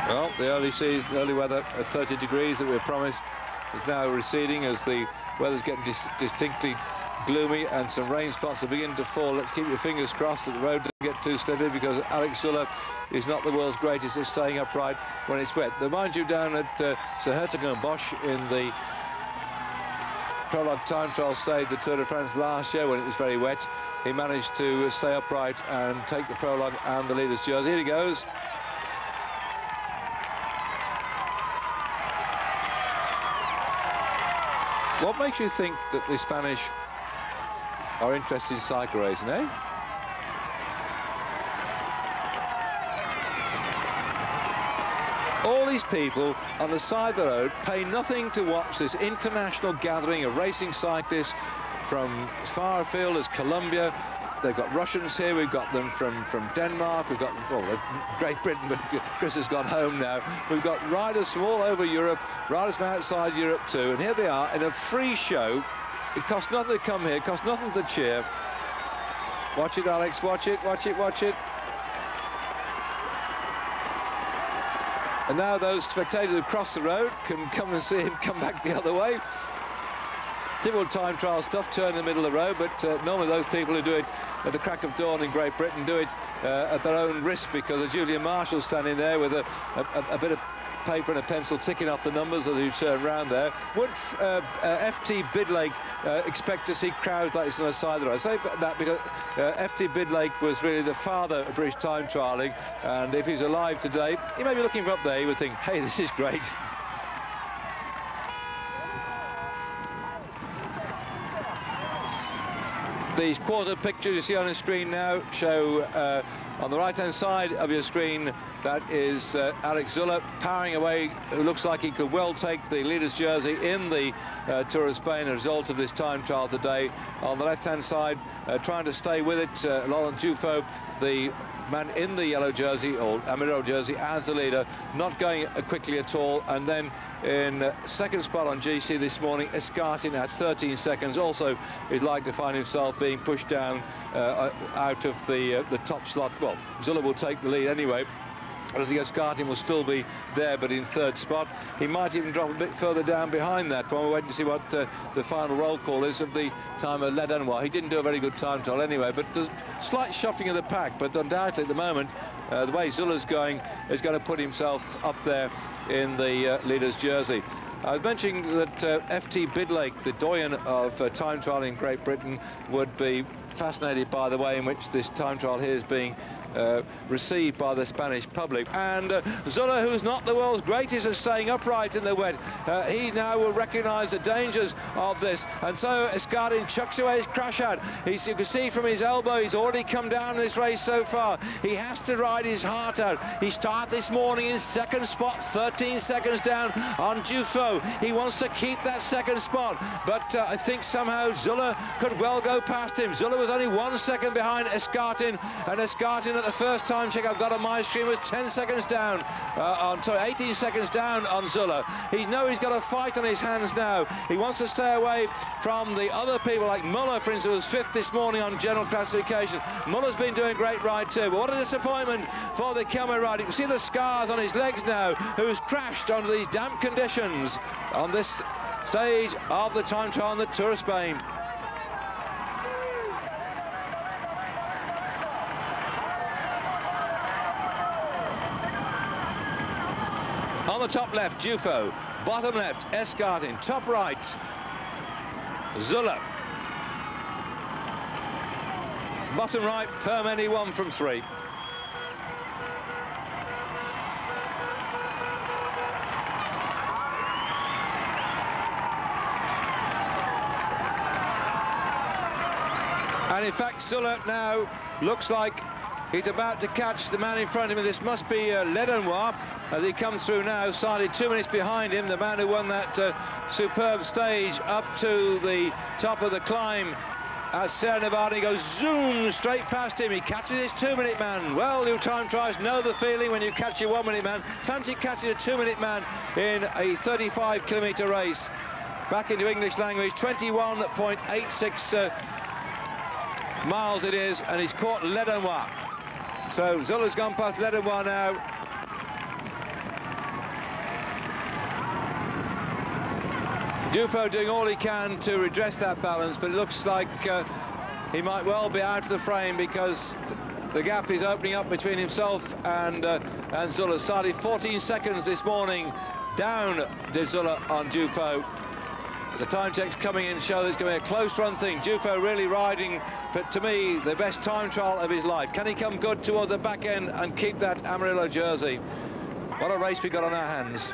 Well, the early weather at 30 degrees that we were promised is now receding as the weather's getting distinctly gloomy and some rain spots are beginning to fall. Let's keep your fingers crossed that the road doesn't get too slippery, because Alex Zülle is not the world's greatest at staying upright when it's wet. Though, mind you, down at Sir Hertogenbosch in the prologue time trial stage, the Tour de France last year, when it was very wet, he managed to stay upright and take the prologue and the leader's jersey. Here he goes. What makes you think that the Spanish are interested in cycle racing, eh? All these people on the side of the road pay nothing to watch this international gathering of racing cyclists from as far afield as Colombia. They've got Russians here, we've got them from Denmark, we've got, well, Great Britain, but Chris has gone home now. We've got riders from all over Europe, riders from outside Europe too, and here they are in a free show. It costs nothing to come here, it costs nothing to cheer. Watch it, Alex, watch it, watch it, watch it. And now those spectators who cross the road can come and see him come back the other way. Typical time trial stuff, turn in the middle of the road, but normally those people who do it at the crack of dawn in Great Britain do it at their own risk, because of Julian Marshall standing there with a bit of paper and a pencil ticking off the numbers as you turn round there. Would FT Bidlake expect to see crowds like this on the side of the road? I say that because FT Bidlake was really the father of British time trialling, and if he's alive today, he may be looking from up there, he would think, hey, this is great. These quarter pictures you see on the screen now show on the right-hand side of your screen, that is Alex Zülle powering away, who looks like he could well take the leader's jersey in the Tour of Spain as a result of this time trial today. On the left-hand side, trying to stay with it, Laurent Dufaux, the man in the yellow jersey, or Amiro jersey, as the leader, not going quickly at all. And then in second spot on GC this morning, Escartin at 13 seconds. Also, he'd like to find himself being pushed down out of the top slot. Well, Zülle will take the lead anyway. I don't think Escartin will still be there, but in third spot. He might even drop a bit further down behind that one. We're waiting to see what the final roll call is of the time of Le Danois. He didn't do a very good time trial anyway, but there's slight shuffling of the pack. But undoubtedly at the moment, the way Zülle's going is going to put himself up there in the leader's jersey. I was mentioning that FT Bidlake, the doyen of time trial in Great Britain, would be fascinated by the way in which this time trial here is being received by the Spanish public. And Zülle, who's not the world's greatest at staying upright in the wet, he now will recognise the dangers of this, and so Escartin chucks away his crash out. You can see from his elbow he's already come down in this race so far. He has to ride his heart out. He started this morning in second spot, 13 seconds down on Dufaux. He wants to keep that second spot, but I think somehow Zülle could well go past him. Zülle was only 1 second behind Escartin, and Escartin at the first time check I've got on my screen was 10 seconds down, 18 seconds down on Zülle. He knows he's got a fight on his hands now. He wants to stay away from the other people, like Muller, for instance, was fifth this morning on general classification. Muller's been doing a great ride too, but what a disappointment for the camera rider. You can see the scars on his legs now, who's crashed under these damp conditions on this stage of the time trial on the Tour of Spain. On the top left, Dufaux. Bottom left, Escartin. Top right, Zülle. Bottom right, Permeny 1 from 3. And in fact, Zülle now looks like he's about to catch the man in front of him. This must be Le Danois as he comes through now, started 2 minutes behind him, the man who won that superb stage up to the top of the climb at Sierra Nevada. He goes zoom straight past him. He catches his 2-minute man. Well, you time trials know the feeling when you catch your 1-minute man. Fancy catching a 2-minute man in a 35-kilometre race. Back into English language, 21.86 miles it is, and he's caught Le Danois. So Zülle's gone past Le Danois now. Dufo doing all he can to redress that balance, but it looks like he might well be out of the frame because the gap is opening up between himself and Zülle. Started 14 seconds this morning down De Zülle on Dufo. The time checks coming in show that it's going to be a close run thing. Dufo really riding, but to me, the best time trial of his life. Can he come good towards the back end and keep that Amarillo jersey? What a race we got on our hands.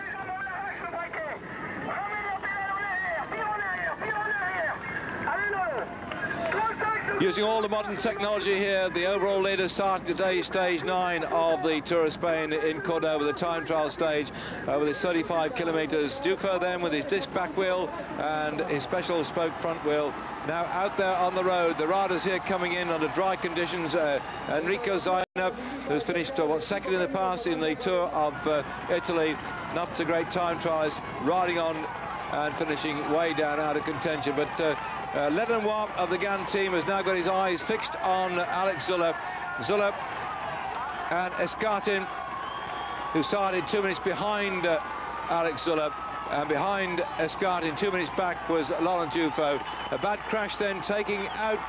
Using all the modern technology here, the overall leader starting today, stage 9 of the Tour of Spain in Cordova, the time trial stage over the 35 kilometers. Dufo then with his disc back wheel and his special spoke front wheel. Now out there on the road, the riders here coming in under dry conditions. Enrico Zaino, who's finished second in the past in the Tour of Italy, not a great time trialist, riding on and finishing way down out of contention. But Lenoir of the GAN team has now got his eyes fixed on Alex Zülle. Zülle and Escartin, who started 2 minutes behind Alex Zülle, and behind Escartin 2 minutes back was Laurent Dufo. A bad crash then taking out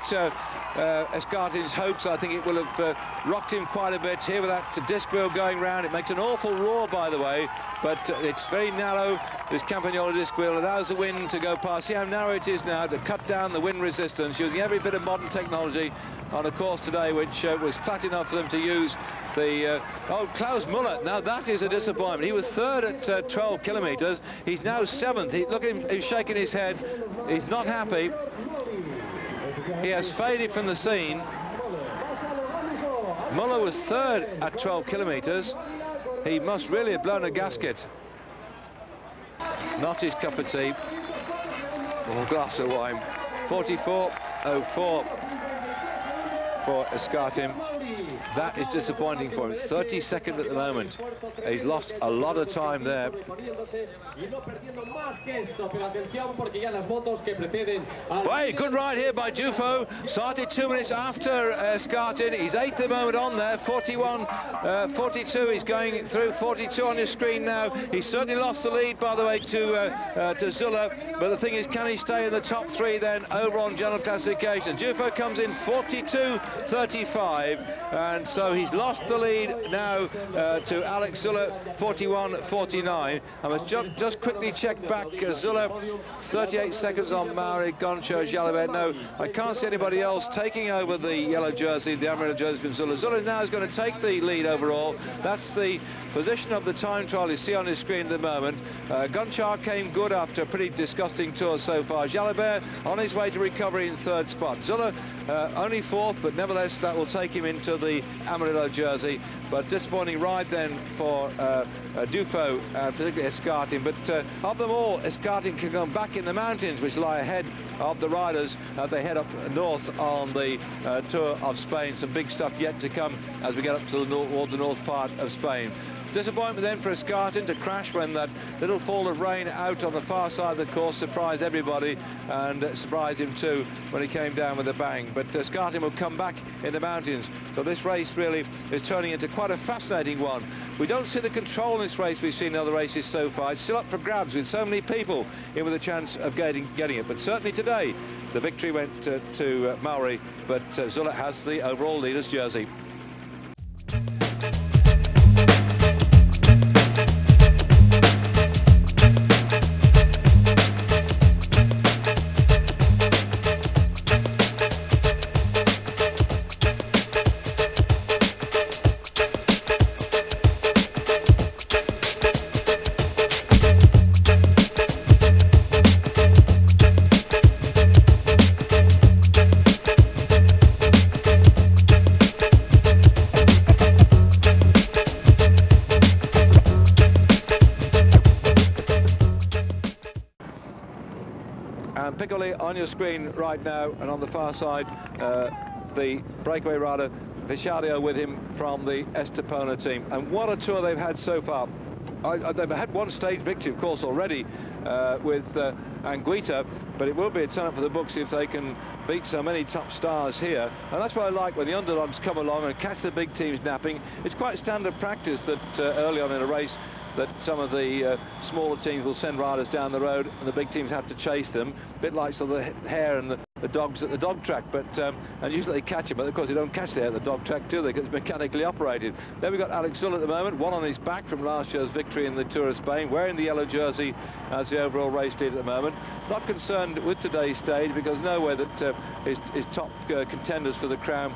Escartin's hopes. I think it will have rocked him quite a bit here with that disc wheel going round. It makes an awful roar, by the way, but it's very narrow. This Campagnolo disc wheel allows the wind to go past. See how narrow it is now to cut down the wind resistance, using every bit of modern technology on a course today which was flat enough for them to use the Klaus Müller. Now that is a disappointment. He was third at 12 kilometers. He's now 7th. Look at him, he's shaking his head. He's not happy. He has faded from the scene. Müller was third at 12 kilometers. He must really have blown a gasket. Not his cup of tea. Or a glass of wine. 44.04 for Escartin. That is disappointing for him. 32nd at the moment. He's lost a lot of time there. Boy, good ride here by Dufo. Started 2 minutes after Escartin. He's 8th at the moment on there. 41, 42. He's going through 42 on your screen now. He's certainly lost the lead, by the way, to Zülle. But the thing is, can he stay in the top 3 then over on general classification? Dufo comes in 42.35, and so he's lost the lead now to Alex Zülle, 41.49. I must just quickly check back. Zülle, 38 seconds on Mauri, Gonçalves, Jalabert. No, I can't see anybody else taking over the yellow jersey, the Amarillo jersey from Zülle. Zülle now is going to take the lead overall. That's the position of the time trial you see on his screen at the moment. Gonçalves came good after a pretty disgusting tour so far. Jalabert on his way to recovery in 3rd spot. Zülle only 4th, but nevertheless that will take him into the Amarillo jersey. But disappointing ride then for Dufo, particularly Escartin. But of them all, Escartin can go back in the mountains which lie ahead of the riders as they head up north on the Tour of Spain. Some big stuff yet to come as we get up to the towards the north part of Spain. Disappointment then for Escartin to crash when that little fall of rain out on the far side of the course surprised everybody, and surprised him too when he came down with a bang. But Escartin will come back in the mountains. So this race really is turning into quite a fascinating one. We don't see the control in this race we've seen in other races so far. It's still up for grabs with so many people in with a chance of getting it. But certainly today, the victory went to Mauri, but Zülle has the overall leader's jersey. Piccoli on your screen right now, and on the far side the breakaway rider Vichario with him from the Estepona team. And what a tour they've had so far. they've had one stage victory, of course, already with Anguita, but it will be a turn up for the books if they can beat so many top stars here. And that's what I like when the underdogs come along and catch the big teams napping. It's quite standard practice that early on in a race that some of the smaller teams will send riders down the road and the big teams have to chase them, a bit like sort of the hare and the dogs at the dog track, but and usually they catch them, but of course they don't catch the hare at the dog track, do they, because it's mechanically operated. Then we've got Alex Zülle at the moment, one on his back from last year's victory in the Tour of Spain, wearing the yellow jersey as the overall race lead at the moment. Not concerned with today's stage because nowhere that his top contenders for the crown,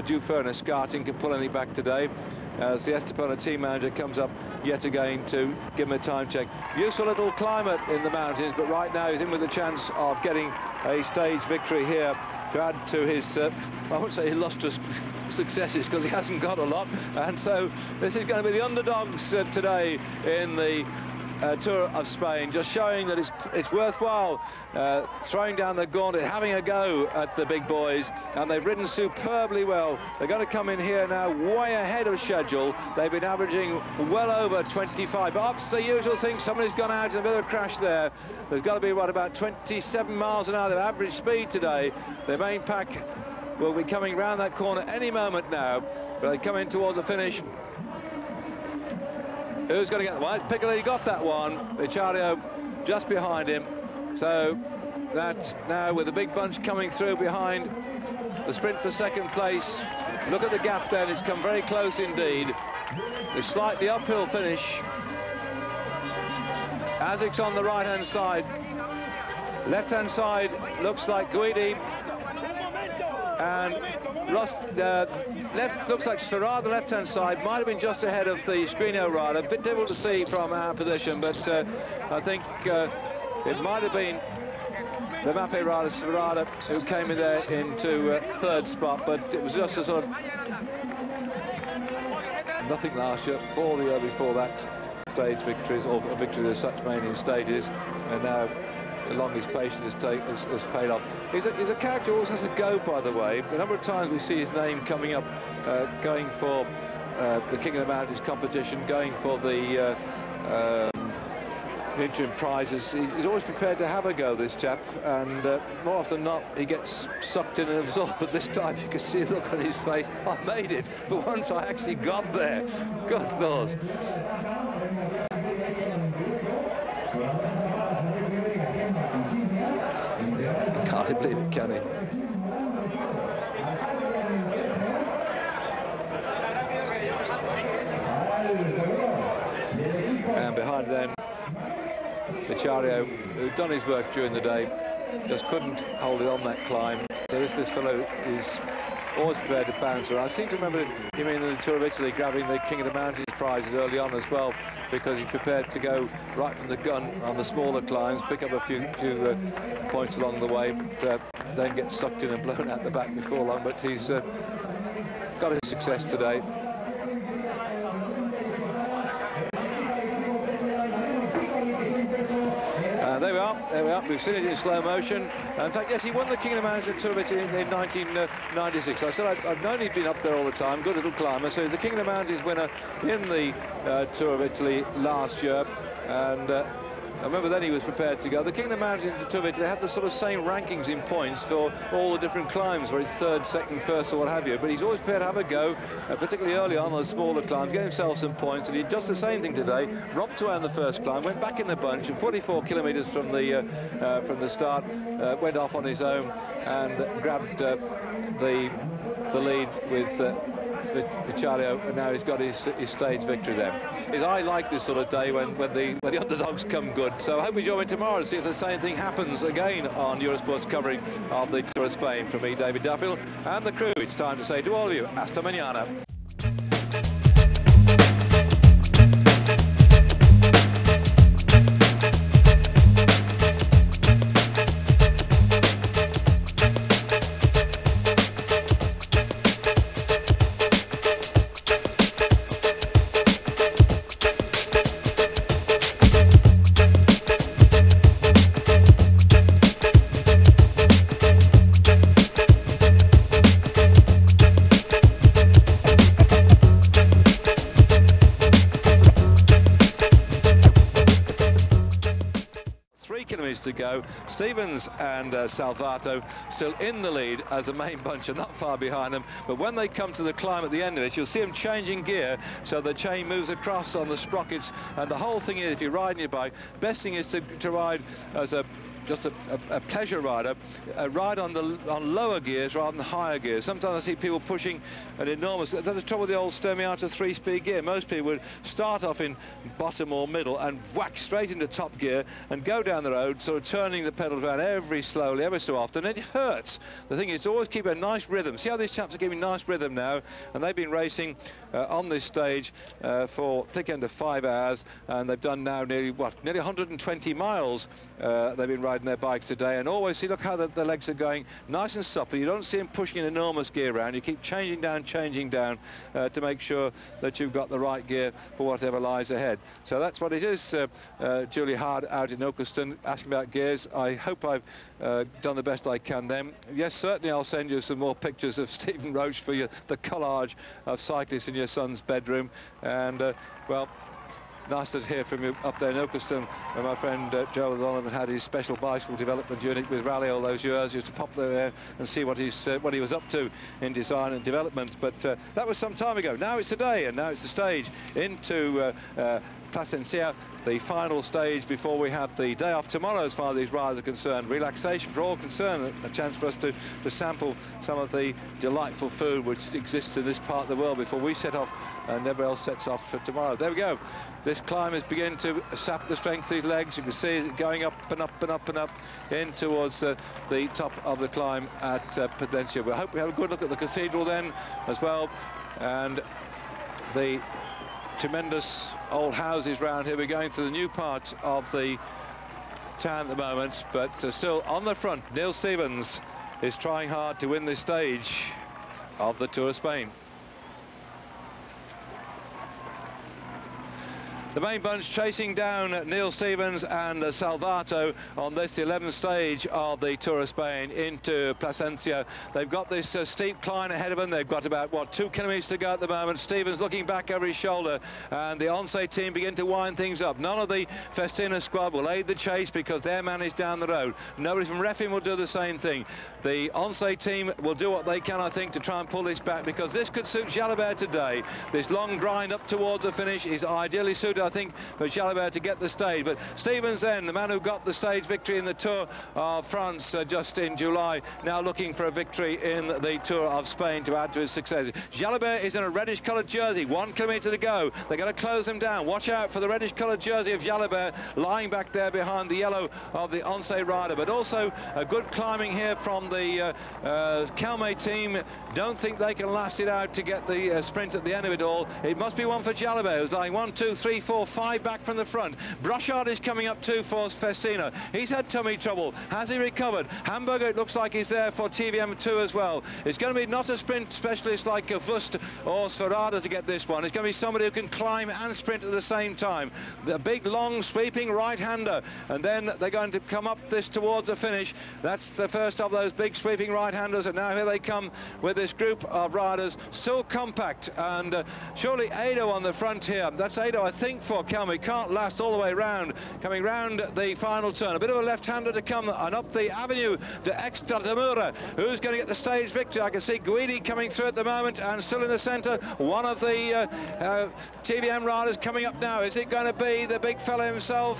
Dufour and Escartin, can pull anything back today. As the Estepona team manager comes up yet again to give him a time check. Useful little climate in the mountains, but right now he's in with a chance of getting a stage victory here to add to his, I won't say illustrious successes because he hasn't got a lot. And so this is going to be the underdogs today in the Tour of Spain, just showing that it's worthwhile throwing down the gauntlet, having a go at the big boys, and they've ridden superbly well. They're going to come in here now way ahead of schedule. They've been averaging well over 25. But that's the usual thing, somebody's gone out in a bit of a crash there. There's got to be, what, about 27 miles an hour of average speed today. The main pack will be coming round that corner any moment now, but they come in towards the finish. Who's going to get the one? Piccoli got that one. Ricciardo just behind him. So that now with the big bunch coming through behind the sprint for second place. Look at the gap then, it's come very close indeed. The slightly uphill finish. Asics on the right-hand side. Left-hand side looks like Guidi. And Rust, left looks like Sfera, the left-hand side, might have been just ahead of the Skriniar rider. A bit difficult to see from our position, but I think it might have been the Mapei rider, Sfera, who came in there into third spot, but it was just a sort of nothing last year, for the year before that, stage victories, or victories as such mainly in stages, and now along his patience has paid off. He's a character who always has a go, by the way. A number of times we see his name coming up, going for the King of the Mountains competition, going for the interim prizes. He's always prepared to have a go, this chap, and more often than not he gets sucked in and absorbed, but this time you can see the look on his face. I made it, for once I actually got there. God knows. Can't believe it, can he? And behind them, Ricciardo, who'd done his work during the day, just couldn't hold it on that climb. So this fellow is always prepared to bounce around. I seem to remember him in the Tour of Italy grabbing the King of the Mountains prizes early on as well, because he's prepared to go right from the gun on the smaller climbs, pick up a few points along the way, but then get sucked in and blown out the back before long. But he's got his success today. There we are, we've seen it in slow motion. In fact, yes, he won the King of the Mountains Tour of Italy in 1996. I said I've known he'd been up there all the time, good little climber. So he's the King of the Mountains winner in the Tour of Italy last year, and I remember then he was prepared to go. The King of the Mountains in the Tour of Italy had the sort of same rankings in points for all the different climbs, where it's third, second, first, or what have you. But he's always prepared to have a go, particularly early on the smaller climbs, get himself some points. And he did just the same thing today. Romped away on the first climb, went back in the bunch, and 44 kilometres from the start, went off on his own and grabbed the lead with Ricciardo, and now he's got his stage victory there. I like this sort of day when the underdogs come good. So I hope you join me tomorrow to see if the same thing happens again on Eurosport's covering of the Tour of Spain. From me, David Duffield, and the crew, it's time to say to all of you, hasta mañana. kilometres to go. Stevens and Salvato still in the lead, as the main bunch are not far behind them. But when they come to the climb at the end of it, you'll see them changing gear, so the chain moves across on the sprockets. And the whole thing is, if you're riding your bike, best thing is to ride as just a pleasure rider, ride on lower gears rather than higher gears. Sometimes I see people pushing an enormous, that's the trouble with the old Stemiata 3-speed gear. Most people would start off in bottom or middle and whack straight into top gear and go down the road, sort of turning the pedals around ever so often. It hurts. The thing is to always keep a nice rhythm. See how these chaps are keeping nice rhythm now, and they've been racing on this stage for thick end of 5 hours, and they've done now nearly 120 miles. They've been riding their bike today, and always see, look how the legs are going nice and supple. You don't see them pushing an enormous gear around. You keep changing down to make sure that you've got the right gear for whatever lies ahead. So that's what it is. Julie Hard out in Ilkeston asking about gears. I hope I've done the best I can then. Yes, certainly I'll send you some more pictures of Stephen Roche for the collage of cyclists in your son's bedroom. And well, nice to hear from you up there in Ilkeston, where my friend Joe Donovan had his special bicycle development unit with Raleigh all those years. You to pop there and see what he was up to in design and development. But that was some time ago. Now it's today, and now it's the stage into Plasencia, the final stage before we have the day off tomorrow, as far as these riders are concerned. Relaxation for all concerned, a chance for us to sample some of the delightful food which exists in this part of the world before we set off and everybody else sets off for tomorrow. There we go. This climb is beginning to sap the strength of these legs. You can see it going up and up and up and up in towards the top of the climb at Plasencia. We hope we have a good look at the cathedral then as well, and the tremendous old houses round here. We're going through the new part of the town at the moment, but still on the front, Neil Stevens is trying hard to win this stage of the Tour of Spain. The main bunch chasing down Neil Stevens and Salvato on this 11th stage of the Tour of Spain into Plasencia. They've got this steep climb ahead of them. They've got about 2 kilometres to go at the moment. Stevens looking back over his shoulder, and the Once team begin to wind things up. None of the Festina squad will aid the chase because their man is down the road. Nobody from Refin will do the same thing. The Once team will do what they can, I think, to try and pull this back, because this could suit Jalabert today. This long grind up towards the finish is ideally suited, I think, for Jalabert to get the stage. But Stevens then, the man who got the stage victory in the Tour of France just in July, now looking for a victory in the Tour of Spain to add to his success. Jalabert is in a reddish coloured jersey, 1 kilometre to go. They're going to close him down. Watch out for the reddish coloured jersey of Jalabert lying back there behind the yellow of the Once rider. But also a good climbing here from the Calme team. Don't think they can last it out to get the sprint at the end of it all. It must be one for Jalabert, who's lying 1, 2, 3, 4, 5 back from the front. Brochard is coming up too for Festina. He's had tummy trouble. Has he recovered? Hamburger, it looks like he's there for TVM2 as well. It's going to be not a sprint specialist like Vust or Sferrada to get this one. It's going to be somebody who can climb and sprint at the same time. The big, long, sweeping right-hander. And then they're going to come up this towards the finish. That's the first of those big, sweeping right-handers. And now here they come with this group of riders, still compact. And surely Ado on the front here. That's Ado, I think, for Calme. Can't last all the way round, coming round the final turn. A bit of a left-hander to come, and up the avenue to Extremadura. Who's going to get the stage victory? I can see Guidi coming through at the moment, and still in the centre, one of the TVM riders coming up now. Is it going to be the big fella himself,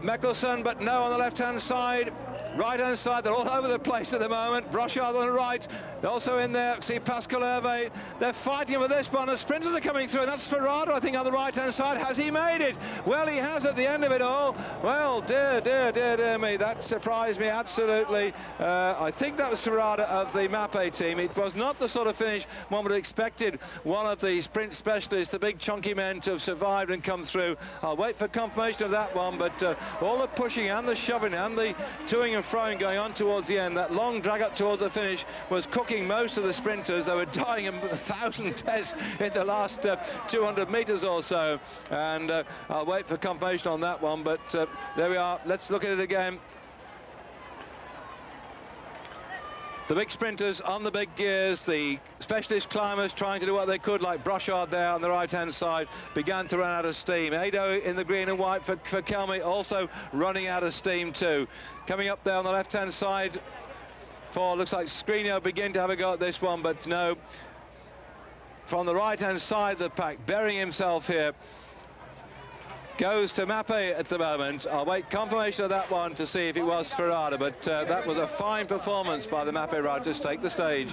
Mickelson? But no, on the left-hand side. Right-hand side, they're all over the place at the moment. Brochard on the right, also in there. See Pascal Hervé. They're fighting for this one. The sprinters are coming through, and that's Ferrado, I think, on the right-hand side. Has he made it? Well, he has at the end of it all. Well, dear me, that surprised me absolutely. I think that was Ferrado of the Mappe team. It was not the sort of finish one would have expected one of the sprint specialists, the big chunky men, to have survived and come through. I'll wait for confirmation of that one, but all the pushing and the shoving and the toing and froing going on towards the end, that long drag up towards the finish was cooking most of the sprinters. They were dying 1,000 deaths in the last 200 metres or so, and I'll wait for confirmation on that one, but there we are. Let's look at it again. The big sprinters on the big gears, the specialist climbers trying to do what they could, like Brochard there on the right-hand side, began to run out of steam. Ado in the green and white for Kelmy, also running out of steam too. Coming up there on the left-hand side for, looks like Skriniar begin to have a go at this one, but no. From the right-hand side of the pack, burying himself here, goes to Mappé at the moment. I'll wait confirmation of that one to see if it was Ferrada, but that was a fine performance by the Mappé riders to take the stage.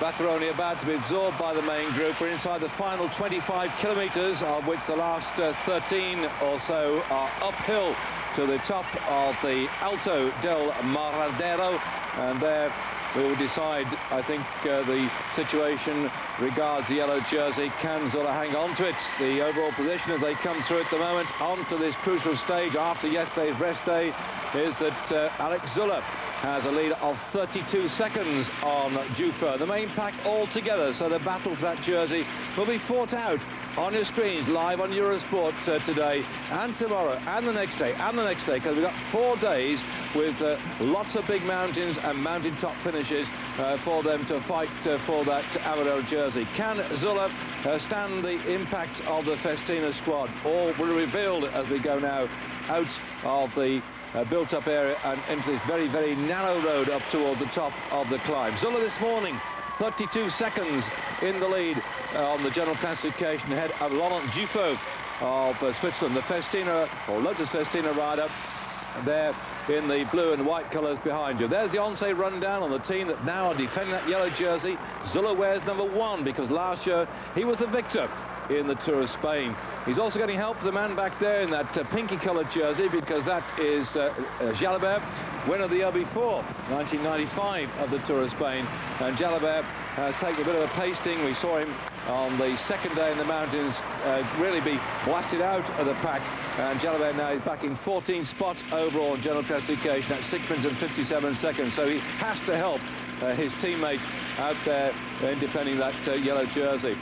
Batoroni about to be absorbed by the main group. We're inside the final 25 kilometres, of which the last 13 or so are uphill to the top of the Alto del Maradero, and there we will decide, I think, the situation regards the yellow jersey. Can Zülle hang on to it? The overall position as they come through at the moment onto this crucial stage after yesterday's rest day is that Alex Zülle has a lead of 32 seconds on Dufaux. The main pack all together, so the battle for that jersey will be fought out on your screens live on Eurosport today and tomorrow and the next day and the next day, because we've got 4 days with lots of big mountains and mountaintop finishes for them to fight for that Amador jersey. Can Zülle stand the impact of the Festina squad? All will be revealed as we go now out of the built-up area and into this very, very narrow road up toward the top of the climb. Zülle this morning, 32 seconds in the lead on the general classification ahead of Laurent Dufaux of Switzerland, the Festina, or Lotus Festina rider, there in the blue and white colours behind you. There's the Once rundown on the team that now are defending that yellow jersey. Zülle wears number 1 because last year he was the victor in the Tour of Spain. He's also getting help for the man back there in that pinky coloured jersey, because that is Jalabert, winner of the LB4 1995 of the Tour of Spain. And Jalabert has taken a bit of a pasting. We saw him on the second day in the mountains really be blasted out of the pack, and Jalabert now is back in 14th spot overall in general classification at 6 minutes and 57 seconds, so he has to help his teammate out there in defending that yellow jersey.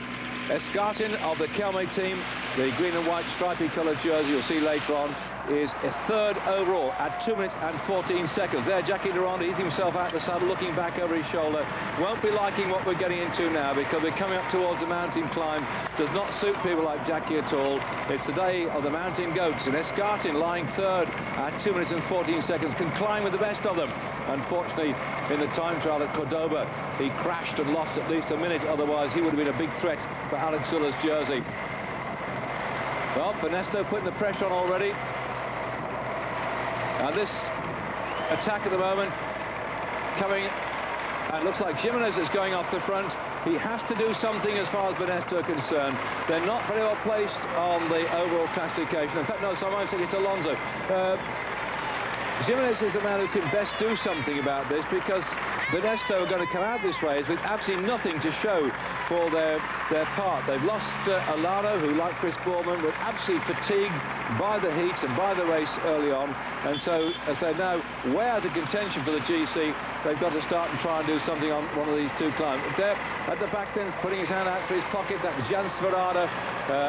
Escartin of the Kelme team, the green and white stripy coloured jersey you'll see later on, is a 3rd overall at 2 minutes and 14 seconds. There, Jackie Durand easing himself out the saddle, looking back over his shoulder. Won't be liking what we're getting into now, because we're coming up towards the mountain climb. Does not suit people like Jackie at all. It's the day of the mountain goats, and Escartin, lying 3rd at 2 minutes and 14 seconds, can climb with the best of them. Unfortunately, in the time trial at Cordoba, he crashed and lost at least a minute. Otherwise, he would have been a big threat for Alex Zülle's jersey. Well, Benesto putting the pressure on already. And this attack at the moment coming, and looks like Jimenez is going off the front. He has to do something as far as Benesto are concerned. They're not very well placed on the overall classification. In fact, no, so I might think it's Alonso. Jimenez is the man who can best do something about this, because Benesto are going to come out this race with absolutely nothing to show for their part. They've lost Alano, who, like Chris Boorman, were absolutely fatigued by the heats and by the race early on, and so as they're now way out of contention for the GC, they've got to start and try and do something on one of these 2 climbs. There at the back then, putting his hand out for his pocket, that was Jan Sverada,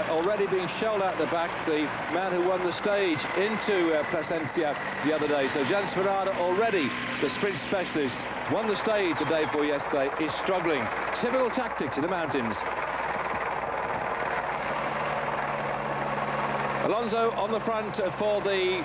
already being shelled out the back, the man who won the stage into Plasencia the other day. So Jan Sverada, already the sprint specialist, won the stage the day before yesterday, is struggling. Typical tactics in the mountains. Alonso on the front for the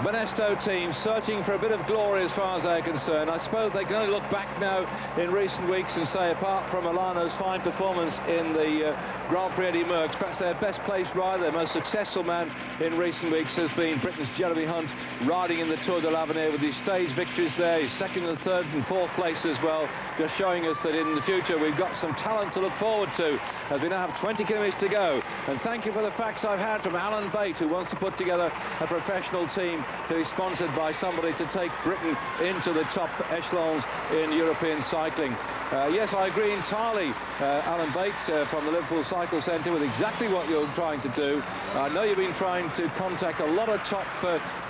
Banesto team searching for a bit of glory as far as they're concerned. I suppose they can only look back now in recent weeks and say, apart from Milano's fine performance in the Grand Prix Eddie Merckx, perhaps their best placed rider, their most successful man in recent weeks has been Britain's Jeremy Hunt, riding in the Tour de l'Avenir with these stage victories there. He's second and third and fourth place as well, just showing us that in the future we've got some talent to look forward to as we now have 20 kilometres to go. And thank you for the facts I've had from Alan Bate, who wants to put together a professional team to be sponsored by somebody to take Britain into the top echelons in European cycling. Yes, I agree entirely, Alan Bates from the Liverpool Cycle Centre, with exactly what you're trying to do. I know you've been trying to contact a lot of top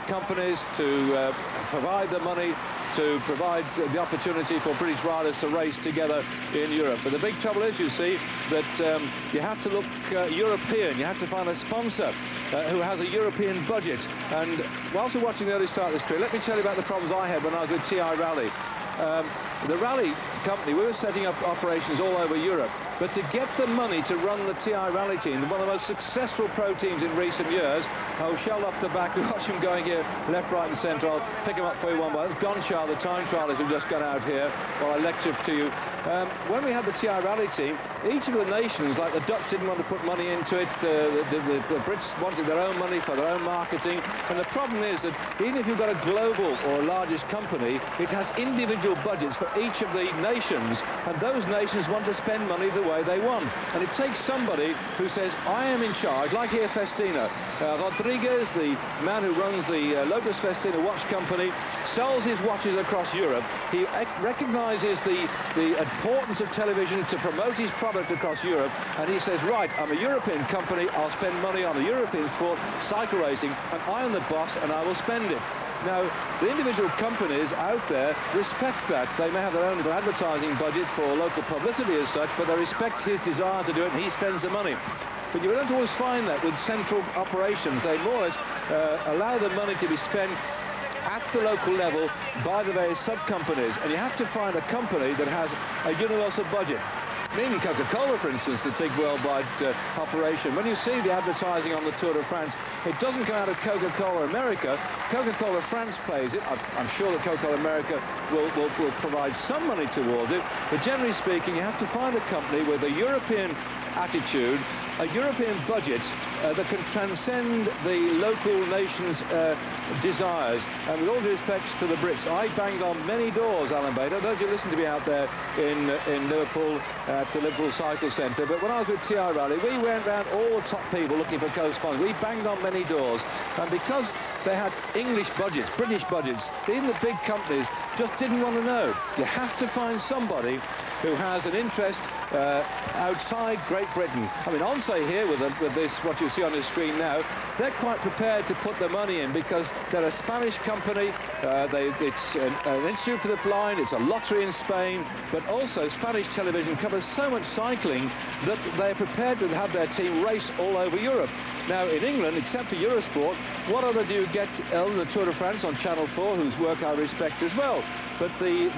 companies to provide the money, to provide the opportunity for British riders to race together in Europe. But the big trouble is, you see, that you have to look European. You have to find a sponsor who has a European budget. And whilst we're watching the early start of this career, let me tell you about the problems I had when I was with TI Rally. The rally company, we were setting up operations all over Europe, but to get the money to run the TI Rally team, one of the most successful pro teams in recent years, I'll shell off the back, watch him going here, left, right and centre. I'll pick him up for you one by one. Gonchar, the time trialist who've just gone out here while I lecture to you. When we had the TI Rally team, each of the nations, like the Dutch didn't want to put money into it, the Brits wanted their own money for their own marketing, and the problem is that even if you've got a global or a largest company, it has individual budgets for each of the nations, and those nations want to spend money the way they want. And it takes somebody who says, I am in charge, like here Festina. Rodriguez, the man who runs the Lotus Festina watch company, sells his watches across Europe. He recognises the importance of television to promote his product across Europe, and he says, right, I'm a European company, I'll spend money on a European sport, cycle racing, and I am the boss and I will spend it. Now, the individual companies out there respect that. They may have their own little advertising budget for local publicity as such, but they respect his desire to do it, and he spends the money. But you don't always find that with central operations. They more or less allow the money to be spent at the local level by the various sub-companies, and you have to find a company that has a universal budget. Even Coca-Cola, for instance, the big worldwide operation, when you see the advertising on the Tour de France, it doesn't come out of Coca-Cola America. Coca-Cola France pays it. I'm sure that Coca-Cola America will provide some money towards it, but generally speaking, you have to find a company with a European attitude, a European budget that can transcend the local nation's desires. And with all due respect to the Brits, I banged on many doors, Alan Bader. I don't know if you listened to me out there in Liverpool at the Liverpool Cycle Centre, but when I was with TI Rally, we went round all the top people looking for co-sponsors. We banged on many doors, and because they had English budgets, British budgets, even the big companies just didn't want to know. You have to find somebody who has an interest outside Great Britain. I mean, ONCE here with this, what you see on the screen now, they're quite prepared to put the money in because they're a Spanish company. It's an institute for the blind. It's a lottery in Spain, but also Spanish television covers so much cycling that they're prepared to have their team race all over Europe. Now, in England, except for Eurosport, what other do you get on the Tour de France on Channel 4, whose work I respect as well? But the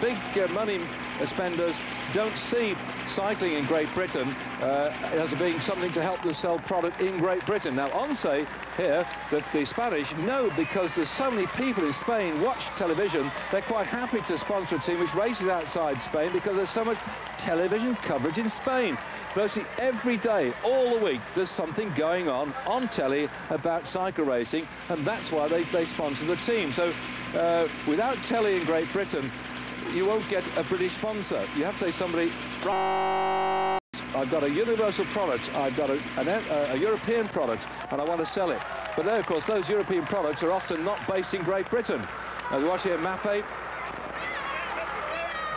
big money spenders don't see cycling in Great Britain as being something to help them sell product in Great Britain. Now, ONCE here, that the Spanish know, because there's so many people in Spain watch television, they're quite happy to sponsor a team which races outside Spain because there's so much television coverage in Spain. Virtually every day, all the week, there's something going on telly about cycle racing, and that's why they sponsor the team. So without telly in Great Britain, you won't get a British sponsor. You have to say somebody, I've got a universal product, I've got a European product, and I want to sell it. But there, of course, those European products are often not based in Great Britain. Now, you watch here, Mappe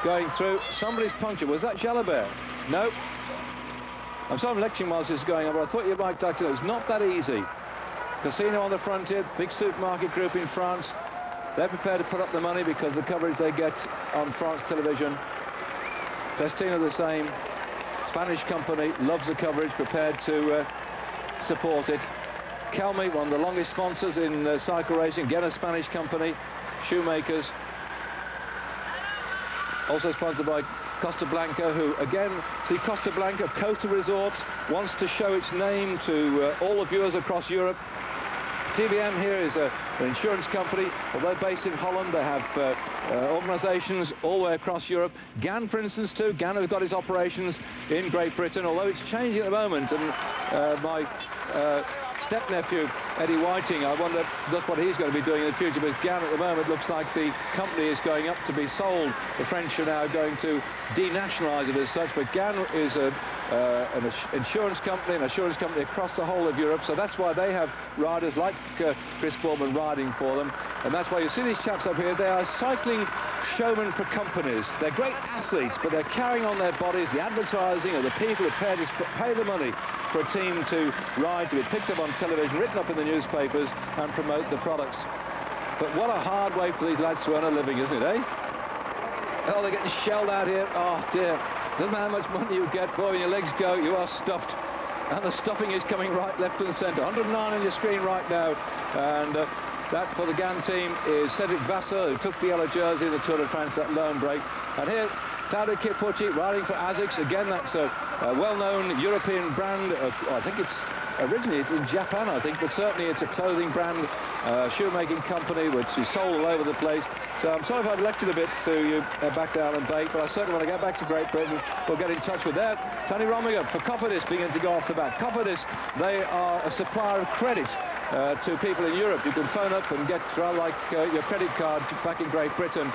going through. Somebody's punctured. Was that Jalabert? No. I'm sorry I'm lecturing whilst this is going on, but I thought you might like to know it's not that easy. Casino on the frontier, big supermarket group in France. They're prepared to put up the money because the coverage they get on France television. Festina the same. Spanish company, loves the coverage, prepared to support it. Kelme, one of the longest sponsors in cycle racing, again a Spanish company. Shoemakers, also sponsored by Costa Blanca, who again, see Costa Blanca, Costa Resorts, wants to show its name to all the viewers across Europe. TVM here is an insurance company. Although based in Holland, they have organisations all the way across Europe. Gann, for instance, too. Gann has got his operations in Great Britain, although it's changing at the moment. And my step-nephew, Eddie Whiting, I wonder just what he's going to be doing in the future. But Gann at the moment looks like the company is going up to be sold. The French are now going to denationalise it as such. But Gann is an insurance company, across the whole of Europe. So that's why they have riders like Chris Boardman riding for them. And that's why you see these chaps up here. They are cycling showmen for companies. They're great athletes, but they're carrying on their bodies the advertising of the people who pay the money for a team to ride, to be picked up on television, written up in the newspapers, and promote the products. But what a hard way for these lads to earn a living, isn't it, eh? Oh, they're getting shelled out here. Oh, dear. Doesn't matter how much money you get, boy, when your legs go, you are stuffed. And the stuffing is coming right, left and centre. 109 on your screen right now. And that for the Gann team is Cedric Vasseur, who took the yellow jersey in the Tour de France, that lone break. And here, Claudio Chiappucci riding for ASICS. Again, that's a well-known European brand. I think it's originated in Japan, I think, but certainly it's a clothing brand, shoemaking company, which is sold all over the place. So I'm sorry if I've lectured a bit to you back down and bake, but I certainly want to get back to Great Britain. We'll get in touch with that. Tony Rominger for Cofidis beginning to go off the bat. Cofidis, they are a supplier of credit to people in Europe. You can phone up and get rather like your credit card back in Great Britain.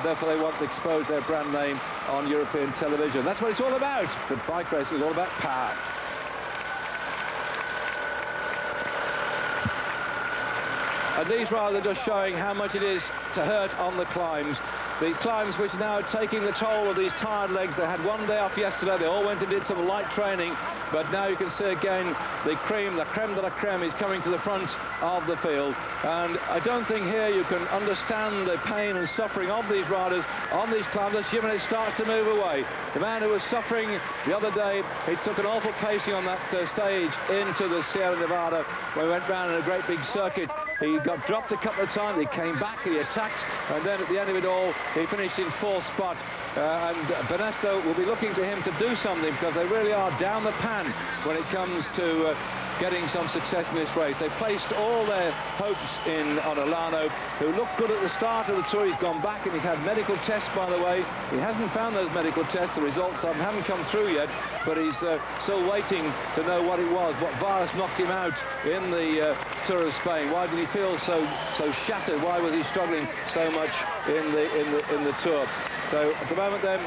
Therefore, they want to expose their brand name on European television. That's what it's all about. But bike racing is all about power. And these riders are just showing how much it is to hurt on the climbs. The climbs which are now taking the toll of these tired legs. They had one day off yesterday. They all went and did some light training. But now you can see again the creme de la creme is coming to the front of the field. And I don't think here you can understand the pain and suffering of these riders on these climbs as Jimenez starts to move away. The man who was suffering the other day, he took an awful pacing on that stage into the Sierra Nevada where he went round in a great big circuit. He got dropped a couple of times, he came back, he attacked, and then at the end of it all, he finished in fourth spot. And Banesto will be looking to him to do something because they really are down the pan when it comes to getting some success in this race. They placed all their hopes on Olano, who looked good at the start of the Tour. He's gone back and he's had medical tests, by the way. He hasn't found those medical tests. The results haven't come through yet, but he's still waiting to know what it was, what virus knocked him out in the Tour of Spain. Why did he feel so shattered? Why was he struggling so much in the Tour? So at the moment then,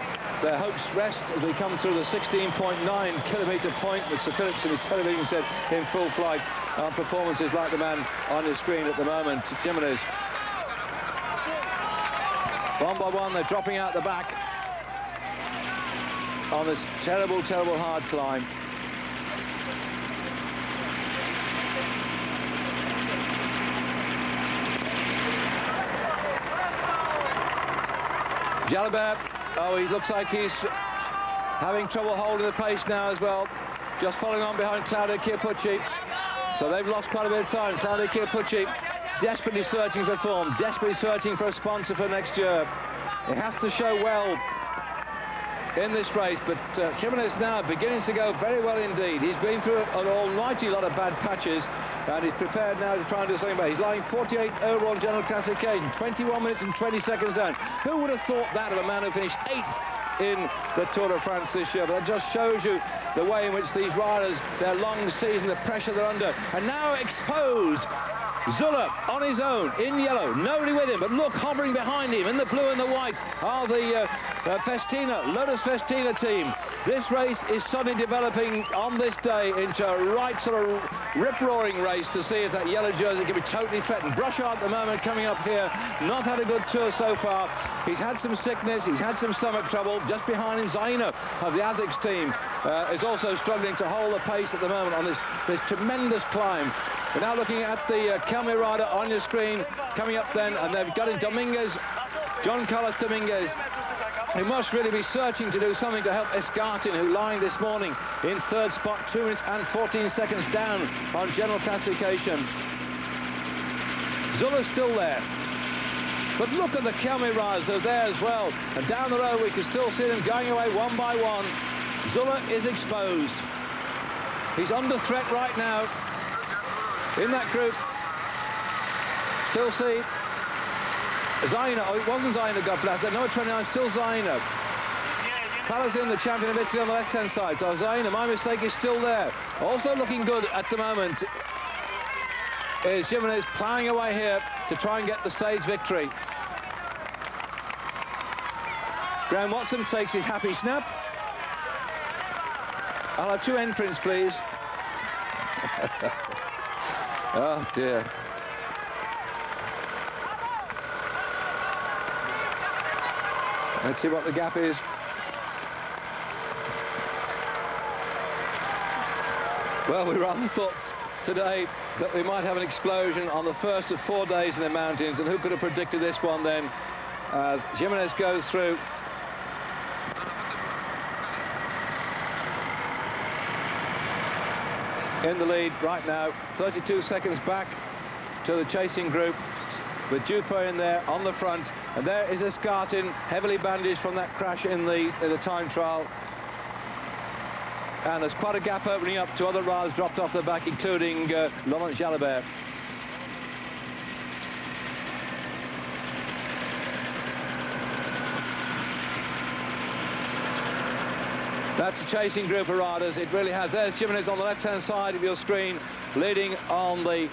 their hopes rest as we come through the 16.9 kilometre point, with Sir Phillips and his television set in full flight on performances like the man on your screen at the moment, Jimenez. One by one, they're dropping out the back on this terrible, terrible hard climb. Jalabert, oh, he looks like he's having trouble holding the pace now as well. Just following on behind Claudio Chiappucci. So they've lost quite a bit of time. Claudio Chiappucci desperately searching for form, desperately searching for a sponsor for next year. He has to show well in this race, but Jimenez now beginning to go very well indeed. He's been through an almighty lot of bad patches, and he's prepared now to try and do something about it. He's lying 48th overall general classification, 21 minutes and 20 seconds down. Who would have thought that of a man who finished 8th in the Tour de France this year? But that just shows you the way in which these riders, their long season, the pressure they're under, and now exposed. Zülle on his own, in yellow, nobody with him, but look, hovering behind him in the blue and the white are the Festina, Lotus Festina team. This race is suddenly developing on this day into a right sort of rip-roaring race to see if that yellow jersey can be totally threatened. Bruchard at the moment coming up here, not had a good tour so far. He's had some sickness, he's had some stomach trouble. Just behind him, Zaina of the ASICS team is also struggling to hold the pace at the moment on this tremendous climb. We're now looking at the Kelme rider on your screen coming up then, and they've got in Dominguez, John Carlos Dominguez, who must really be searching to do something to help Escartin, who lying this morning in third spot, 2 minutes and 14 seconds down on general classification. Zülle's still there. But look at the Kelme riders, they're there as well. And down the road we can still see them going away one by one. Zülle is exposed. He's under threat right now in that group. Still see Zaino. Oh, it wasn't Zaino got blasted. Number 29, still Zaino. Palazin, the champion of Italy, on the left-hand side. So Zaino, my mistake, is still there. Also looking good at the moment is Jimenez, ploughing away here to try and get the stage victory. Graham Watson takes his happy snap. I'll have 2 entrants, please. Oh, dear. Let's see what the gap is. Well, we rather thought today that we might have an explosion on the first of 4 days in the mountains, and who could have predicted this one then, as Jimenez goes through. In the lead right now, 32 seconds back to the chasing group, with Dufaux in there on the front, and there is Escartin, heavily bandaged from that crash in the time trial. And there's quite a gap opening up to other riders dropped off the back, including Laurent Jalabert. That's a chasing group of riders. It really has. There's Jimenez on the left-hand side of your screen, leading on the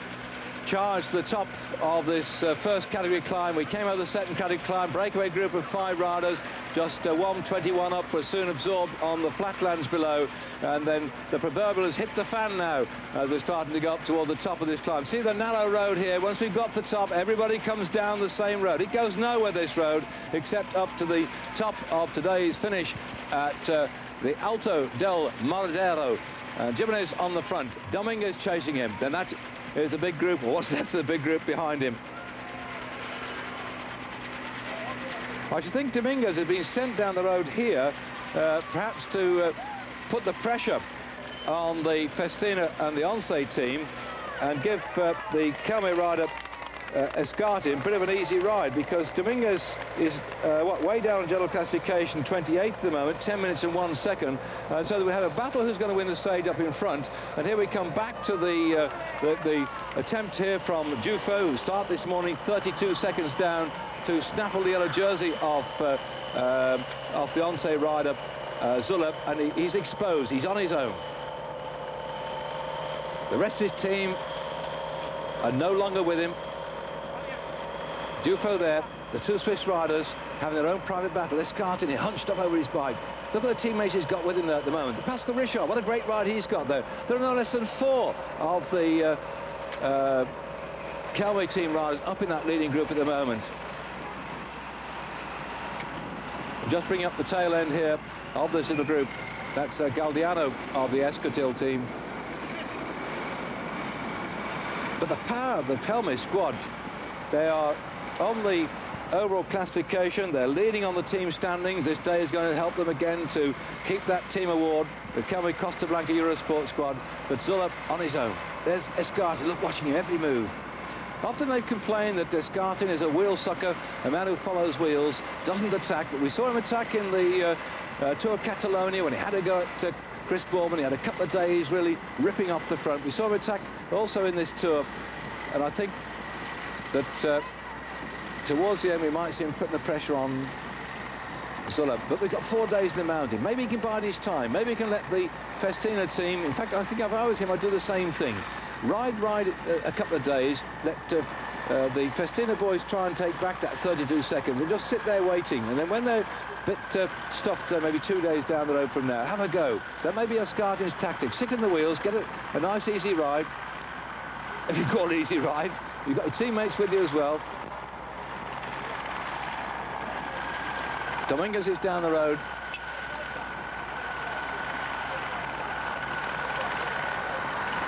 charge to the top of this first category climb. We came over the second category climb, breakaway group of 5 riders, just 1:21 up, was soon absorbed on the flatlands below, and then the proverbial has hit the fan now as we're starting to go up toward the top of this climb. See the narrow road here. Once we've got the top, everybody comes down the same road. It goes nowhere, this road, except up to the top of today's finish at the Alto del Maradero. Jimenez on the front, Dominguez chasing him. Then that's is the big group, or what's left of the big group behind him. I should think Dominguez has been sent down the road here, perhaps to put the pressure on the Festina and the Once team and give the Kelme rider Escartin a bit of an easy ride, because Dominguez is way down in general classification, 28th at the moment, 10 minutes and 1 second, so that we have a battle who's going to win the stage up in front. And here we come back to the attempt here from Dufaux, who start this morning 32 seconds down to snaffle the yellow jersey of the Once rider Zulap, and he's exposed. He's on his own. The rest of his team are no longer with him. Dufaux there, the 2 Swiss riders having their own private battle. Escartin hunched up over his bike. Look at the teammates he's got with him there at the moment. Pascal Richard, what a great ride he's got there. There are no less than 4 of the Kelme team riders up in that leading group at the moment. Just bringing up the tail end here of this little group. That's Galdiano of the Escatil team. But the power of the Kelme squad, they are on the overall classification, they're leading on the team standings. This day is going to help them again to keep that team award, the Kelme Costa Blanca Eurosport squad. But Zulap on his own. There's Escartin, look, watching him every move. Often they've complained that Escartin is a wheel sucker, a man who follows wheels, doesn't attack, but we saw him attack in the Tour of Catalonia when he had to go at Chris Bourman. He had a couple of days really ripping off the front. We saw him attack also in this tour, and I think that towards the end we might see him putting the pressure on Zulap. But we've got 4 days in the mountain. Maybe he can bide his time. Maybe he can let the Festina team, in fact I think if I was him I'd do the same thing. Ride a couple of days, let the Festina boys try and take back that 32 seconds and just sit there waiting, and then when they're a bit stuffed maybe 2 days down the road from now, have a go. So that may be Escartin's tactic. Sit in the wheels, get a nice easy ride, if you call it easy ride. You've got your teammates with you as well. Dominguez is down the road.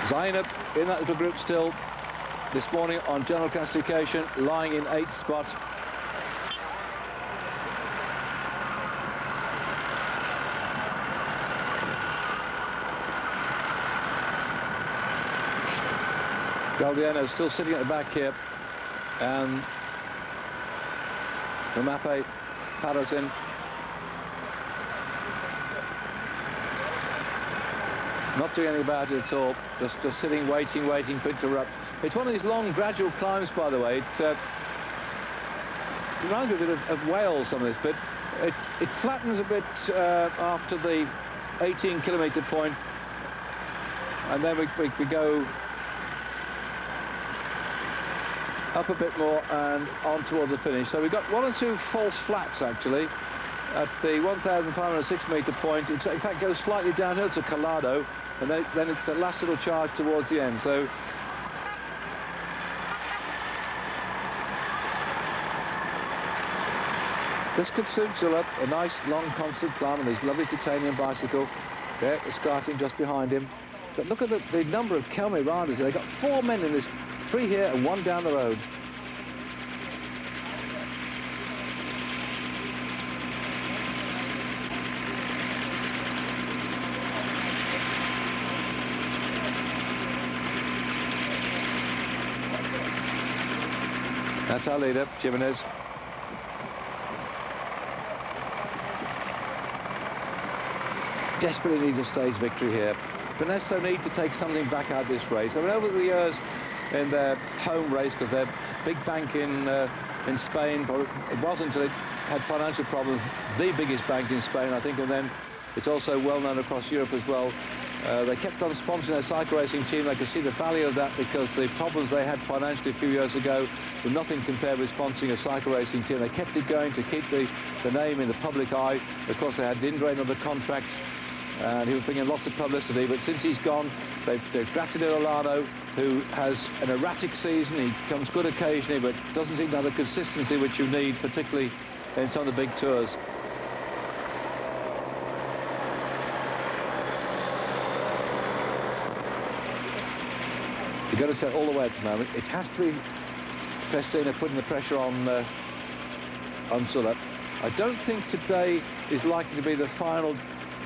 Zainab in that little group still this morning on general classification, lying in 8th spot. Galdiano still sitting at the back here, and Ramape, Palazin. Not doing anything about it at all, just sitting, waiting for it to erupt. It's one of these long, gradual climbs, by the way. It reminds me a bit of Wales, some of this, but it flattens a bit after the 18-kilometre point, and then we go up a bit more and on towards the finish. So we've got 1 or 2 false flats, actually, at the 1,506-metre point. It, in fact, goes slightly downhill to Collado, and then it's a last little charge towards the end. So this could suit Zulup, a nice, long, constant climb on his lovely titanium bicycle. There, it's starting just behind him. But look at the number of Kelme riders. They've got 4 men in this, 3 here and 1 down the road. That's our leader, Jimenez. Desperately needs a stage victory here. Banesto need to take something back out of this race. I mean, over the years in their home race, because their big bank in Spain, it wasn't until it had financial problems, the biggest bank in Spain, I think, and then it's also well known across Europe as well. They kept on sponsoring their cycle racing team. They could see the value of that because the problems they had financially a few years ago were nothing compared with sponsoring a cycle racing team. They kept it going to keep the name in the public eye. Of course, they had Indurain under contract, and he was bringing lots of publicity, but since he's gone, they've drafted Olano, who has an erratic season. He comes good occasionally, but doesn't seem to have the consistency which you need, particularly in some of the big tours. You've got to set all the way at the moment. It has to be Festina putting the pressure on Zulup. I don't think today is likely to be the final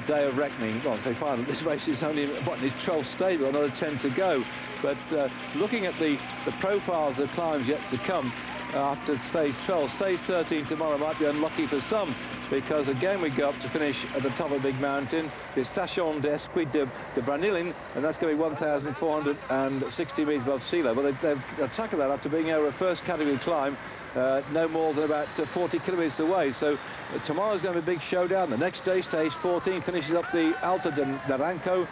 day of reckoning. Well, I say final. This race is only in its 12th stage, another 10 to go. But looking at the profiles of climbs yet to come after stage 12, stage 13 tomorrow might be unlucky for some, because again we go up to finish at the top of a big mountain, the Station d'Esquid de Branilin, and that's going to be 1,460 metres above sea level. They've tackled that after being over a first category climb no more than about 40 kilometres away. So tomorrow's going to be a big showdown. The next day, stage 14, finishes up the Alto de Naranco,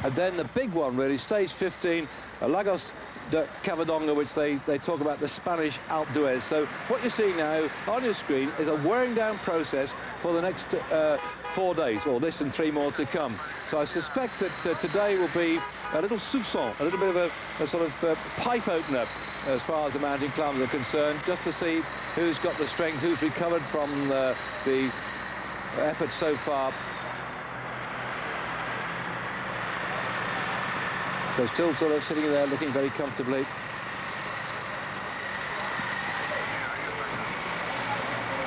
and then the big one really, stage 15, Lagos de Cavadonga, which they talk about the Spanish Alpe d'Huez. So what you're seeing now on your screen is a wearing down process for the next 4 days, or this and 3 more to come. So I suspect that today will be a little soupçon, a little bit of a sort of pipe opener as far as the mountain climbers are concerned, just to see who's got the strength, who's recovered from the effort so far. So still sort of sitting there looking very comfortably.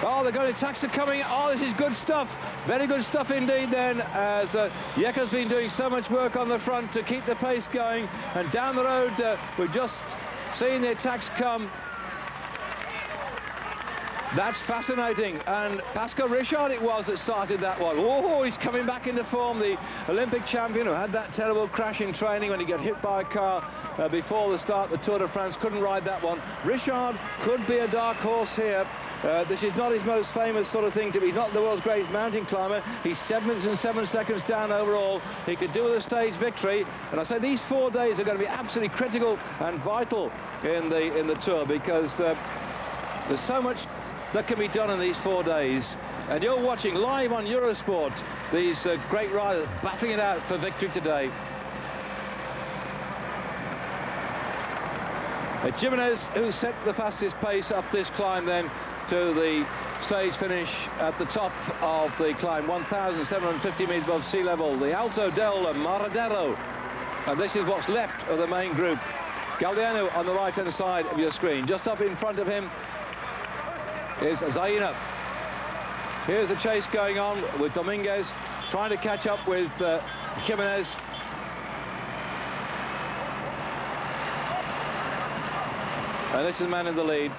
Oh, the going attacks are coming. Oh, this is good stuff. Very good stuff indeed then, as Jekka's been doing so much work on the front to keep the pace going. And down the road, we've just seen the attacks come. That's fascinating, and Pascal Richard it was that started that one. Oh, he's coming back into form, the Olympic champion who had that terrible crash in training when he got hit by a car before the start of the Tour de France, couldn't ride that one. Richard could be a dark horse here. This is not his most famous sort of thing to be. He's not the world's greatest mountain climber. He's 7 minutes and 7 seconds down overall. He could do with a stage victory, and I say these 4 days are going to be absolutely critical and vital in the Tour, because there's so much that can be done in these 4 days. And you're watching live on Eurosport these great riders battling it out for victory today. Jimenez, who set the fastest pace up this climb then to the stage finish at the top of the climb, 1,750 metres above sea level, the Alto del Maradero. And this is what's left of the main group. Galdeano on the right-hand side of your screen. Just up in front of him is Zaina. Here's a chase going on with Dominguez trying to catch up with Jimenez. And this is the man in the lead,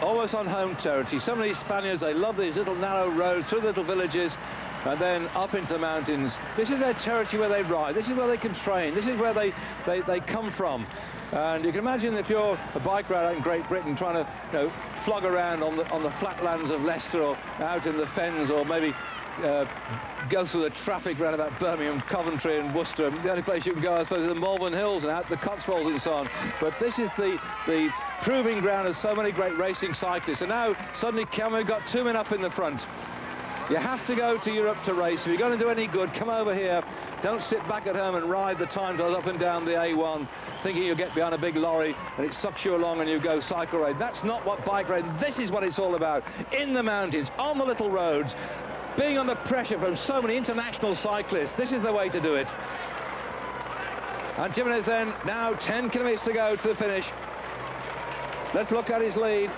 almost on home territory. Some of these Spaniards, they love these little narrow roads through the little villages and then up into the mountains. This is their territory where they ride. This is where they can train. This is where they come from. And you can imagine if you're a bike rider in Great Britain trying to, flog around on the flatlands of Leicester or out in the fens, or maybe go through the traffic round about Birmingham, Coventry and Worcester. The only place you can go, I suppose, is the Malvern Hills and out the Cotswolds and so on. But this is the proving ground of so many great racing cyclists. And now suddenly Kelme got 2 men up in the front. You have to go to Europe to race. If you're going to do any good, come over here. Don't sit back at home and ride the time up and down the A1 thinking you'll get behind a big lorry and it sucks you along and you go cycle race. That's not what bike racing, this is what it's all about. In the mountains, on the little roads, being under pressure from so many international cyclists. This is the way to do it. And Jimenez then, now 10 kilometres to go to the finish. Let's look at his lead.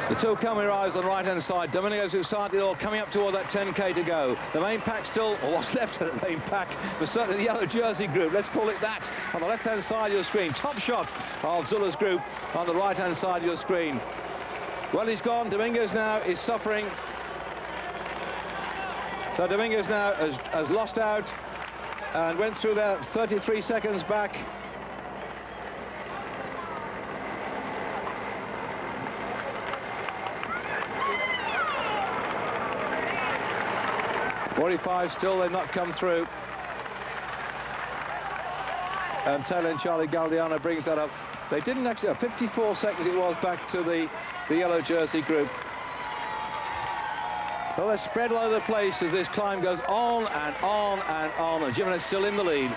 The two Kelme riders on the right-hand side, Domingos, who started it all, coming up toward that 10k to go. The main pack still, or what's left of the main pack, but certainly the yellow jersey group, let's call it that, on the left-hand side of your screen. Top shot of Zula's group on the right-hand side of your screen. Well, he's gone. Domingos now is suffering. So Domingos now has lost out and went through there 33 seconds back. 45 still, they've not come through. And Taylor and Charlie Galdiano brings that up. They didn't actually, 54 seconds it was back to the yellow jersey group. Well, they're spread all over the place as this climb goes on and on and on, and Jimenez still in the lead.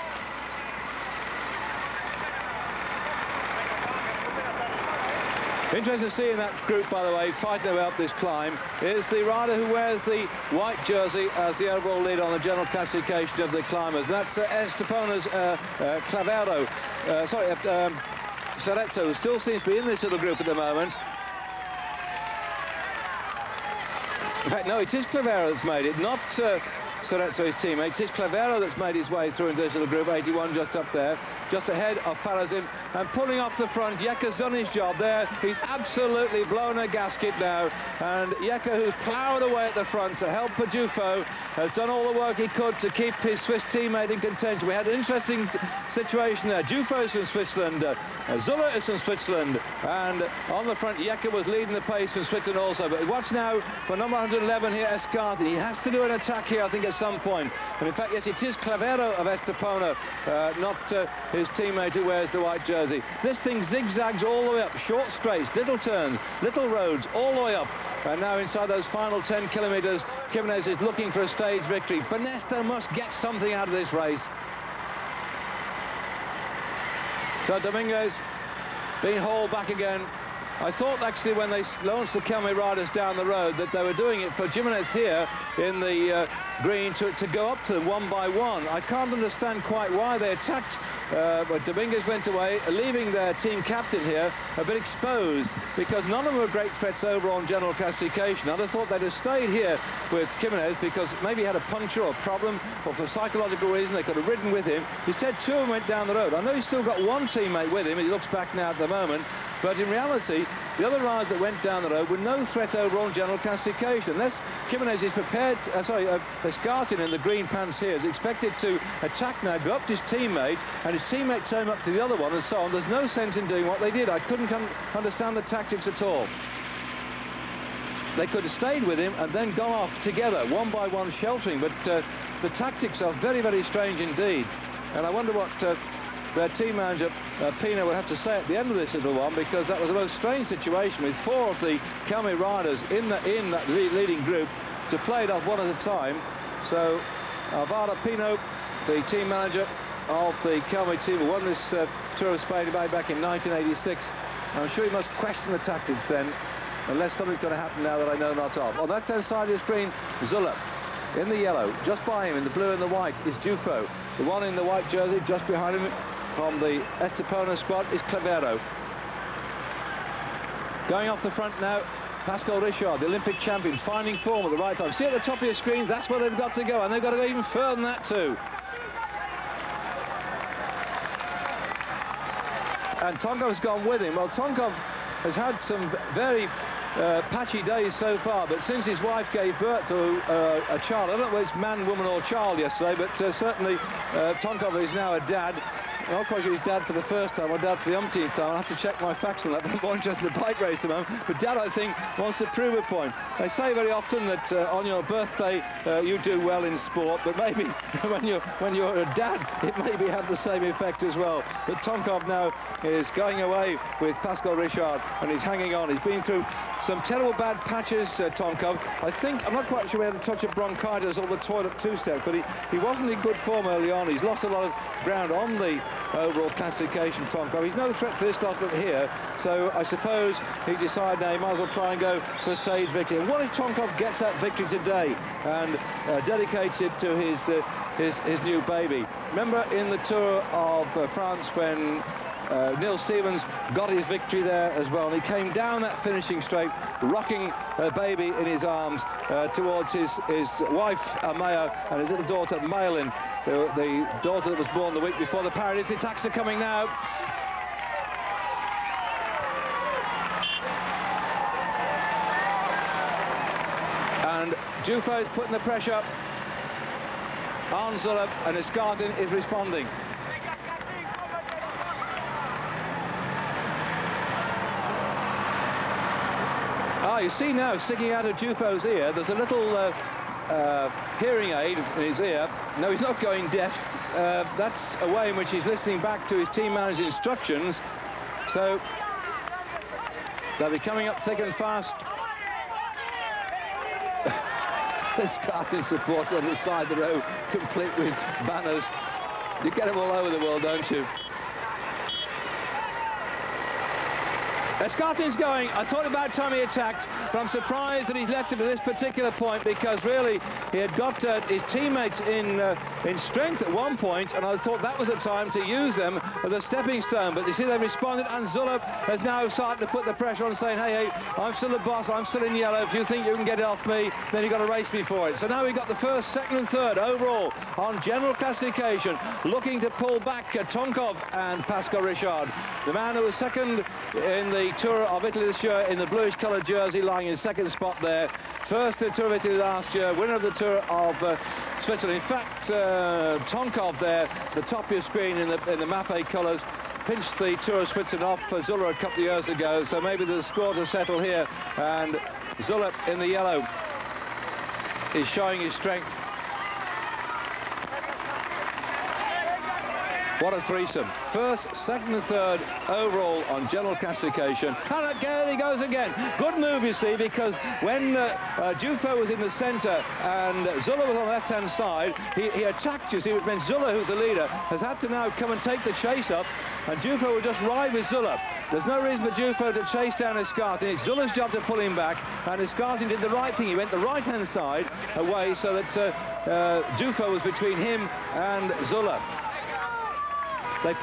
Interesting to see in that group, by the way, fighting about this climb, is the rider who wears the white jersey as the overall leader on the general classification of the climbers. That's Estepona's Clavero, Cerezo, who still seems to be in this little group at the moment. In fact, no, it is Clavero that's made it, not Cerezo, his teammate. It is Clavero that's made his way through into this little group, 81 just up there, just ahead of Farazin, and pulling off the front. Jekka's done his job there. He's absolutely blown a gasket now, and Jekka, who's ploughed away at the front to help Pajufo, has done all the work he could to keep his Swiss teammate in contention. We had an interesting situation there. Jufo is from Switzerland, Zula is from Switzerland, and on the front Jekka was leading the pace from Switzerland also. But watch now for number 111 here, Escartin. He has to do an attack here, I think, at some point. And in fact, yes, it is Clavero of Estepona, not his teammate who wears the white jersey. This thing zigzags all the way up, short straights, little turns, little roads, all the way up. And now inside those final 10 kilometres, Jimenez is looking for a stage victory. Banesto must get something out of this race. So Domingos being hauled back again. I thought actually when they launched the Kelme riders down the road that they were doing it for Jimenez here in the green to go up to them one by one. I can't understand quite why they attacked, but Domingos went away, leaving their team captain here a bit exposed, because none of them were great threats over on general classification. I'd have thought they'd have stayed here with Jimenez because maybe he had a puncture or a problem, or for psychological reason they could have ridden with him. Instead, two of them went down the road. I know he's still got one teammate with him, he looks back now at the moment, but in reality, the other riders that went down the road were no threat over on general classification. Unless Jimenez is prepared, Escartin in the green pants here is expected to attack now, go up to his teammate, and his teammate turn up to the other one and so on. There's no sense in doing what they did. I couldn't understand the tactics at all. They could have stayed with him and then gone off together, one by one sheltering, but the tactics are very, very strange indeed. And I wonder what their team manager, Pino, would have to say at the end of this little one, because that was a most strange situation with four of the Kelme riders in that leading group to play it off one at a time. So Alvaro Pino, the team manager of the Kelme team, who won this Tour of Spain back in 1986, I'm sure he must question the tactics then, unless something's going to happen now that I know not of. On that side of the screen, Zula in the yellow. Just by him in the blue and the white is Jufo. The one in the white jersey just behind him from the Estepona squad is Clavero. Going off the front now, Pascal Richard, the Olympic champion, finding form at the right time. See at the top of your screens, that's where they've got to go, and they've got to go even further than that too. And Tonkov has gone with him. Well, Tonkov has had some very patchy days so far, but since his wife gave birth to a child, I don't know whether it's man, woman or child yesterday, but certainly Tonkov is now a dad. I'm not quite sure he's dad for the first time or dad for the umpteenth time. I'll have to check my facts on that, but I'm more interested in the bike race at the moment. But dad, I think, wants to prove a point. They say very often that on your birthday you do well in sport, but maybe when you're a dad, it maybe have the same effect as well. But Tonkov now is going away with Pascal Richard, and he's hanging on. He's been through some terrible bad patches, Tonkov. I'm not quite sure he had a touch of bronchitis or the toilet two-step, but he wasn't in good form early on. He's lost a lot of ground on the overall classification, Tonkov. He's no threat to this lot here, so I suppose he decided now he might as well try and go for a stage victory. And what if Tonkov gets that victory today and dedicates it to his new baby? Remember in the Tour of France when Neil Stevens got his victory there as well, and he came down that finishing straight rocking a baby in his arms towards his wife Amaya and his little daughter Maylin, the daughter that was born the week before the Paris. The attacks are coming now. And Dufaux is putting the pressure on Zulup, and Escartin is responding. You see now, sticking out of Dufaux's ear, there's a little hearing aid in his ear. No, he's not going deaf. That's a way in which he's listening back to his team manager's instructions. So they'll be coming up thick and fast. Escartin support on the side of the road, complete with banners. You get them all over the world, don't you? Escartin's going. I thought about time he attacked, but I'm surprised that he's left it at this particular point, because really he had got his teammates in strength at one point, and I thought that was a time to use them as a stepping stone. But you see, they responded, and Zulup has now started to put the pressure on, saying, hey, I'm still the boss, I'm still in yellow. If you think you can get it off me, then you've got to race me for it. So now we've got the first, second and third overall on general classification, looking to pull back Tonkov and Pascal Richard. The man who was second in the Tour of Italy this year in the bluish coloured jersey, lying in second spot there. First in Tour of Italy last year, winner of the Tour of Switzerland. In fact, Tonkov there, the top of your screen in the Mapei colours, pinched the Tour of Switzerland off for Zulup a couple of years ago, so maybe the score to settle here. And Zulup in the yellow is showing his strength. What a threesome. First, second and third overall on general classification. And again he goes again. Good move, you see, because when Dufaux was in the centre and Zulup was on the left-hand side, he attacked, you see, which meant Zulup, who's the leader, has had to now come and take the chase up, and Dufaux will just ride with Zulup. There's no reason for Dufaux to chase down Escartin. It's Zulup's job to pull him back, and Escartin did the right thing. He went the right-hand side away so that Dufaux was between him and Zulup. They